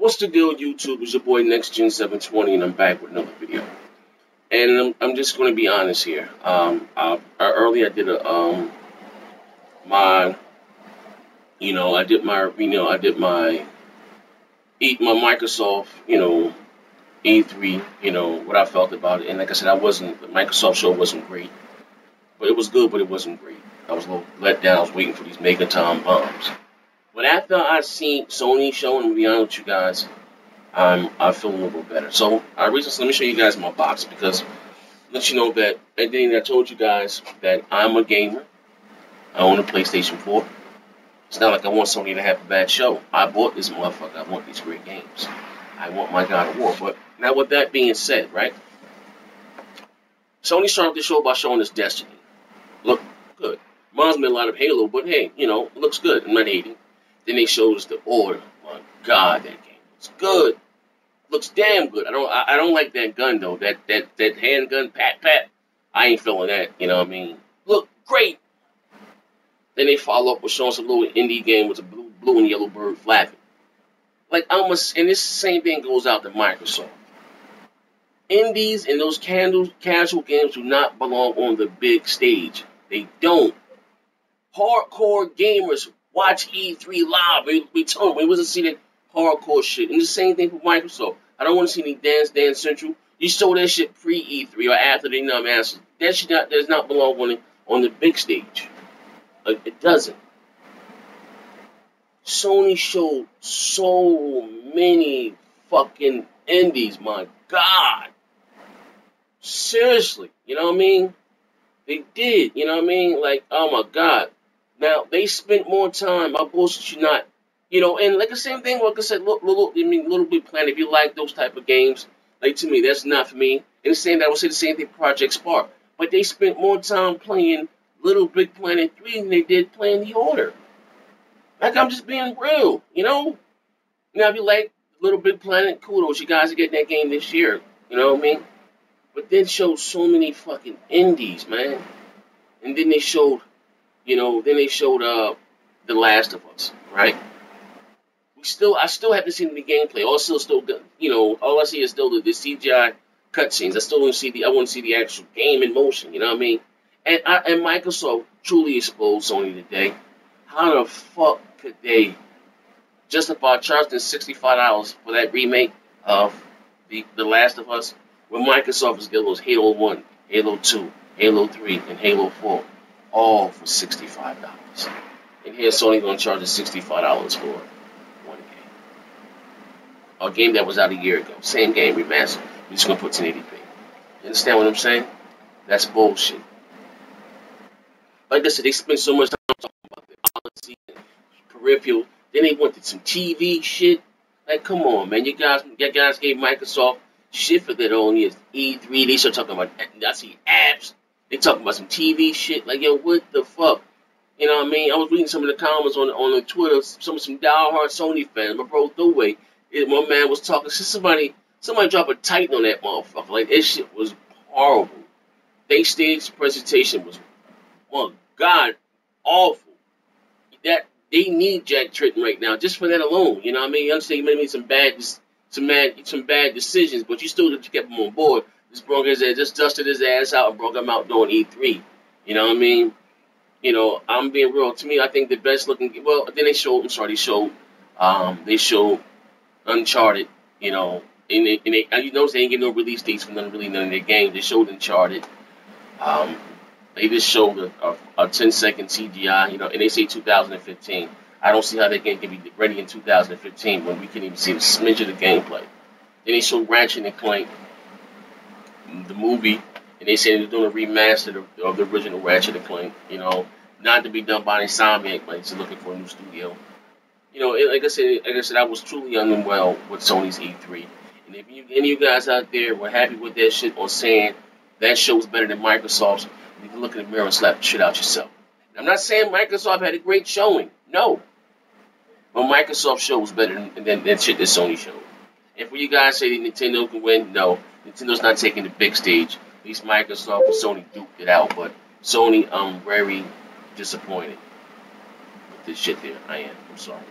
What's the deal, YouTube? It's your boy NextGen720, and I'm back with another video. And I'm just going to be honest here. Earlier I did my Microsoft, E3, what I felt about it. And like I said, the Microsoft show wasn't great, but it was good, but it wasn't great. I was a little let down. I was waiting for these Megaton bombs. But after I seen Sony show, and to be honest with you guys, I feel a little bit better. So let me show you guys my box, because let you know that everything I told you guys, that I'm a gamer. I own a PlayStation 4. It's not like I want Sony to have a bad show. I bought this motherfucker. I want these great games. I want my God of War. But now with that being said, right? Sony started the show by showing us Destiny. Look good. Reminds me a lot of Halo, but hey, it looks good. I'm not hating. Then they showed us the Order. My God, that game looks good. Looks damn good. I don't like that gun though. That handgun, pat. I ain't feeling that. You know what I mean? Look great. Then they follow up with showing some little indie game with a blue and yellow bird flapping. And this same thing goes out to Microsoft. Indies and those casual games do not belong on the big stage. They don't. Hardcore gamers watch E3 live. We told them we wasn't seeing that hardcore shit. And the same thing for Microsoft. I don't want to see any Dance Central. You sold that shit pre-E3 or after they announced it. That shit does not belong on the big stage. It doesn't. Sony showed so many fucking indies, my God. Seriously, you know what I mean? They did, you know what I mean? Like, oh my God. Now, they spent more time, I bullshit you not, and like the same thing, like I said, Little Big Planet, if you like those type of games, like to me, that's not for me. And the same, I would say the same thing for Project Spark. But they spent more time playing Little Big Planet 3 than they did playing The Order. Like, I'm just being real, Now, if you like Little Big Planet, kudos, you guys are getting that game this year, you know what I mean? But then showed so many fucking indies, man. And then they showed, The Last of Us, right? I still haven't seen the gameplay. All I see is still the CGI cutscenes. I want to see the actual game in motion, you know what I mean? And Microsoft truly exposed Sony today. How the fuck could they justify charging $65 for that remake of the Last of Us when Microsoft is giving us Halo 1, Halo 2, Halo 3, and Halo 4 all for $65? And here Sony gonna charge us $65 for one game. A game that was out a year ago. Same game remastered. We're just gonna put 1080p. You understand what I'm saying? That's bullshit. Like I said, they spent so much time talking about the policy and peripheral. Then they went to some TV shit. Like, come on, man. You guys gave Microsoft shit for that on E3. They start talking about, I see apps. They talking about some TV shit. Like, yo, what the fuck? You know what I mean? I was reading some of the comments on the Twitter. Some diehard Sony fans. My bro Thruway, my man was talking. Somebody drop a Titan on that motherfucker. Like, that shit was horrible. They stage presentation was, oh God, awful. That they need Jack Tritton right now, just for that alone. You know what I mean? You understand? You made some bad decisions, but you still kept him on board. Just dusted his ass out and broke him out during E3. You know what I mean? I'm being real. To me, I think the best looking. Well, then they showed Uncharted. And you notice they ain't getting no release dates for none of their games. They showed Uncharted. They just showed a 10-second CGI, and they say 2015. I don't see how they can be ready in 2015 when we can't even see a smidge of the gameplay. Then they showed Ratchet and Clank, the movie, and they say they're doing a remaster of the original Ratchet and Clank, not to be done by Insomniac, but they're looking for a new studio. Like I said, I was truly unwell with Sony's E3. And if any of you guys out there were happy with that shit or saying that show was better than Microsoft's, you can look in the mirror and slap the shit out yourself. And I'm not saying Microsoft had a great showing. No. But Microsoft's show was better than shit that Sony showed. And for you guys say Nintendo can win, no. Nintendo's not taking the big stage. At least Microsoft and Sony duped it out. But Sony, I'm very disappointed with this shit there. I am. I'm sorry.